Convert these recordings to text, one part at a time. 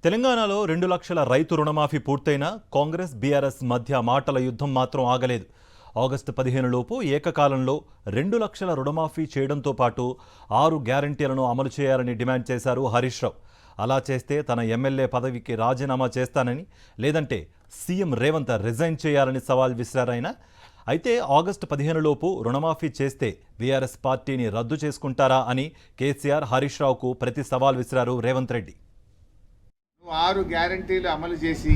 తెలంగాణలో 2 లక్షల రైతు రుణమాఫీ పూర్తయినా కాంగ్రెస్ బీఆర్ఎస్ మధ్య మాటల యుద్ధం మాత్రం ఆగలేదు. ఆగస్టు 15 లోపు ఏకకాలంలో 2 లక్షల రుణమాఫీ చేయడంతో పాటు 6 గ్యారంటీలను అమలు చేయాలని డిమాండ్ చేశారు హరీష్ రావు. అలా చేస్తే తన ఎమ్మెల్యే పదవికి రాజీనామా చేస్తానని, లేదంటే సీఎం రేవంత్ రిజైన్ చేయాలని సవాల్ విసిరారాయన. అయితే ఆగస్టు 15 లోపు రుణమాఫీ చేస్తే బీఆర్ఎస్ పార్టీని రద్దు చేసుకుంటారా అని కేసీఆర్ హరీష్ రావుకు ప్రతి సవాల్ విసిరారు రేవంత్ రెడ్డి. 6 గ్యారంటీలు అమలు చేసి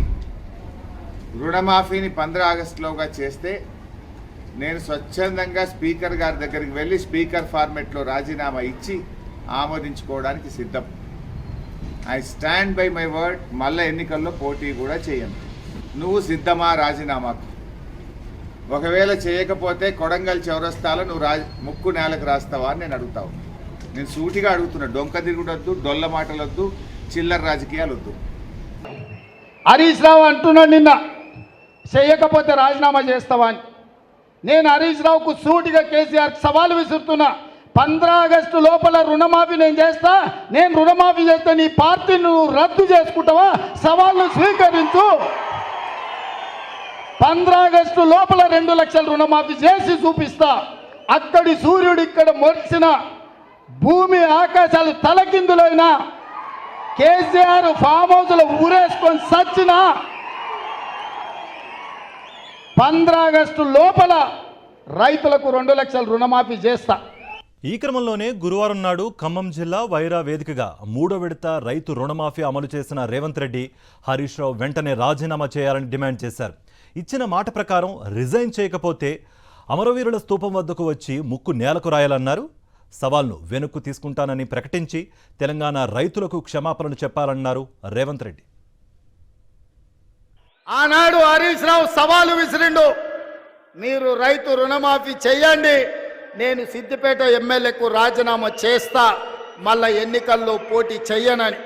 రుణమాఫీని 15 ఆగస్టులోగా చేస్తే నేను స్వచ్ఛందంగా స్పీకర్ గారి దగ్గరికి వెళ్ళి స్పీకర్ ఫార్మెట్లో రాజీనామా ఇచ్చి ఆమోదించుకోవడానికి సిద్ధం. I stand by my word. మళ్ళీ ఎన్నికల్లో పోటీ కూడా చేయను. నువ్వు సిద్ధమా రాజీనామాకు? ఒకవేళ చేయకపోతే కొడంగల్ చౌరస్తాలో నువ్వు ముక్కు నేలకు రాస్తావా అని నేను అడుగుతావు. నేను సూటిగా అడుగుతున్నా. డొంక తిరుగుడొద్దు, డొల్ల మాటలొద్దు, చిల్లర రాజకీయాలు వద్దు. హరీష్ రావు అంటున్నాడు నిన్న చేయకపోతే రాజీనామా చేస్తావా అని. నేను హరీష్ రావుకు సూటిగా కేసీఆర్ సవాలు విసురుతున్నా. 15 ఆగస్టు లోపల రుణమాఫీ నేను చేస్తా. నేను రుణమాఫీ చేస్తే నీ పార్టీని నువ్వు రద్దు చేసుకుంటావా? సవాళ్ళు స్వీకరించు. 15 ఆగస్టు లోపల 2 లక్షల రుణమాఫీ చేసి చూపిస్తా. అక్కడి సూర్యుడు ఇక్కడ మొరిసిన, భూమి ఆకాశాలు తలకిందులైనా, కేసీఆర్ ఫామ్ హౌస్లో ఊరేసుకొని సచ్చిన 15 ఆగస్టు లోపల రైతులకు 2 లక్షల రుణమాఫీ చేస్తా. ఈ క్రమంలోనే గురువారం నాడు ఖమ్మం జిల్లా వైరా వేదికగా 3వ విడత రైతు రుణమాఫీ అమలు చేసిన రేవంత్ రెడ్డి హరీష్ రావు వెంటనే రాజీనామా చేయాలని డిమాండ్ చేశారు. ఇచ్చిన మాట ప్రకారం రిజైన్ చేయకపోతే అమరవీరుల స్తూపం వద్దకు వచ్చి ముక్కు నేలకు రాయాలన్నారు. సవాల్ను వెనక్కు తీసుకుంటానని ప్రకటించి తెలంగాణ రైతులకు క్షమాపణలు చెప్పాలన్నారు రేవంత్ రెడ్డి. ఆనాడు హరీష్ రావు సవాలు విసిరిండు, మీరు రైతు రుణమాఫీ చెయ్యండి, నేను సిద్దిపేట ఎమ్మెల్యేకు రాజీనామా చేస్తా, మళ్ళా ఎన్నికల్లో పోటీ చెయ్యనని.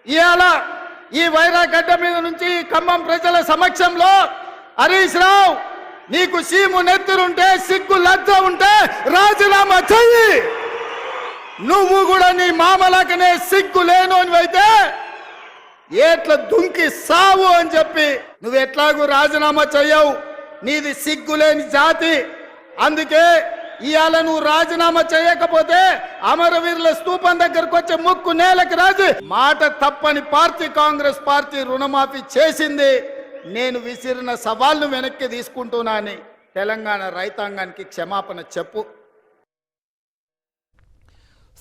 ఇవాళ ఈ వైరా గడ్డ మీద నుంచి ఖమ్మం ప్రజల సమక్షంలో హరీష్ రావు, నీకు సీము నెత్తురుంటే, సిగ్గు లజ్జ ఉంటే రాజీనామా చెయ్యి. నువ్వు కూడా నీ మామలకనే సిగ్గు లేనోనివైతే ఏట్ల దుంకి సావు అని చెప్పి నువ్వు ఎట్లాగూ రాజీనామా చెయ్యవు. నీది సిగ్గులేని జాతి. అందుకే ఇవాళ నువ్వు రాజీనామా చేయకపోతే అమరవీరుల స్తూపం దగ్గరకు వచ్చే ముక్కు నేలకు రాజు. మాట తప్పని పార్టీ కాంగ్రెస్ పార్టీ రుణమాఫీ చేసింది. నేను విసిరిన సవాల్ను వెనక్కి తీసుకుంటున్నానని తెలంగాణ రైతాంగానికి క్షమాపణ చెప్పు.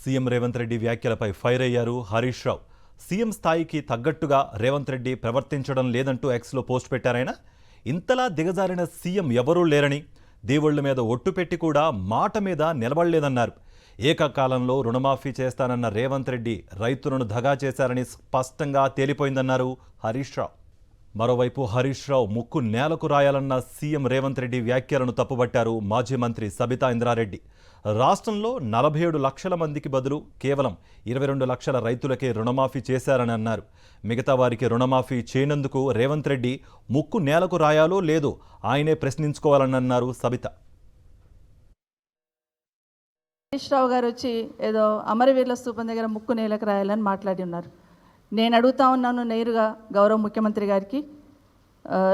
సీఎం రేవంత్ రెడ్డి వ్యాఖ్యలపై ఫైర్ అయ్యారు హరీష్ రావు. సీఎం స్థాయికి తగ్గట్టుగా రేవంత్ రెడ్డి ప్రవర్తించడం లేదంటూ ఎక్స్లో పోస్ట్ పెట్టారాయన. ఇంతలా దిగజారిన సీఎం ఎవరూ లేరని, దేవుళ్ల మీద ఒట్టు పెట్టి కూడా మాట మీద నిలబడలేదన్నారు. ఏకకాలంలో రుణమాఫీ చేస్తానన్న రేవంత్ రెడ్డి రైతులను దగా చేశారని స్పష్టంగా తేలిపోయిందన్నారు హరీష్ రావు. మరోవైపు హరీష్ రావు ముక్కు నేలకు రాయాలన్న సీఎం రేవంత్ రెడ్డి వ్యాఖ్యలను తప్పుబట్టారు మాజీ మంత్రి సబితా ఇంద్రారెడ్డి. రాష్ట్రంలో 47 లక్షల మందికి బదులు కేవలం 22 లక్షల రైతులకే రుణమాఫీ చేశారని అన్నారు. మిగతా వారికి రుణమాఫీ చేయనందుకు రేవంత్ రెడ్డి ముక్కు నేలకు రాయాలో లేదో ఆయనే ప్రశ్నించుకోవాలని అన్నారు సబిత. హరీష్ రావు గారు వచ్చి ఏదో అమరవీరుల స్తూపం దగ్గర ముక్కు నేలకు రాయాలని మాట్లాడి ఉన్నారు. నేను అడుగుతా ఉన్నాను నేరుగా గౌరవ ముఖ్యమంత్రి గారికి,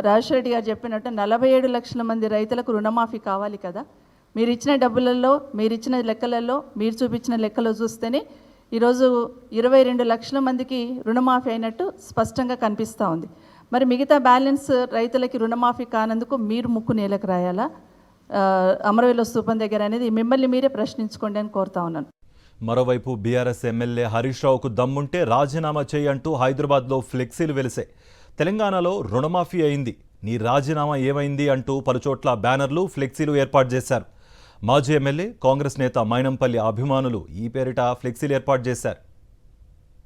రాజశేఖర రెడ్డి గారు చెప్పినట్టు 47 లక్షల మంది రైతులకు రుణమాఫీ కావాలి కదా. మీరు ఇచ్చిన డబ్బులలో, మీరు ఇచ్చిన లెక్కలలో, మీరు చూపించిన లెక్కలో చూస్తేనే ఈరోజు 22 లక్షల మందికి రుణమాఫీ అయినట్టు స్పష్టంగా కనిపిస్తూ ఉంది. మరి మిగతా బ్యాలెన్స్ రైతులకి రుణమాఫీ కానందుకు మీరు ముక్కు నేలకు రాయాలా అమరవీరుల స్తూపం దగ్గర అనేది మిమ్మల్ని మీరే ప్రశ్నించుకోండి అని కోరుతా ఉన్నాను. మరోవైపు బీఆర్ఎస్ ఎమ్మెల్యే హరీష్ రావుకు దమ్ముంటే రాజీనామా చేయంటూ హైదరాబాద్లో ఫ్లెక్సీలు వెలిసాయి. తెలంగాణలో రుణమాఫీ అయింది, నీ రాజీనామా ఏమైంది అంటూ పలుచోట్ల బ్యానర్లు, ఫ్లెక్సీలు ఏర్పాటు చేశారు. మాజీ ఎమ్మెల్యే కాంగ్రెస్ నేత మైనంపల్లి అభిమానులు ఈ పేరిట ఫ్లెక్సీలు ఏర్పాటు చేశారు.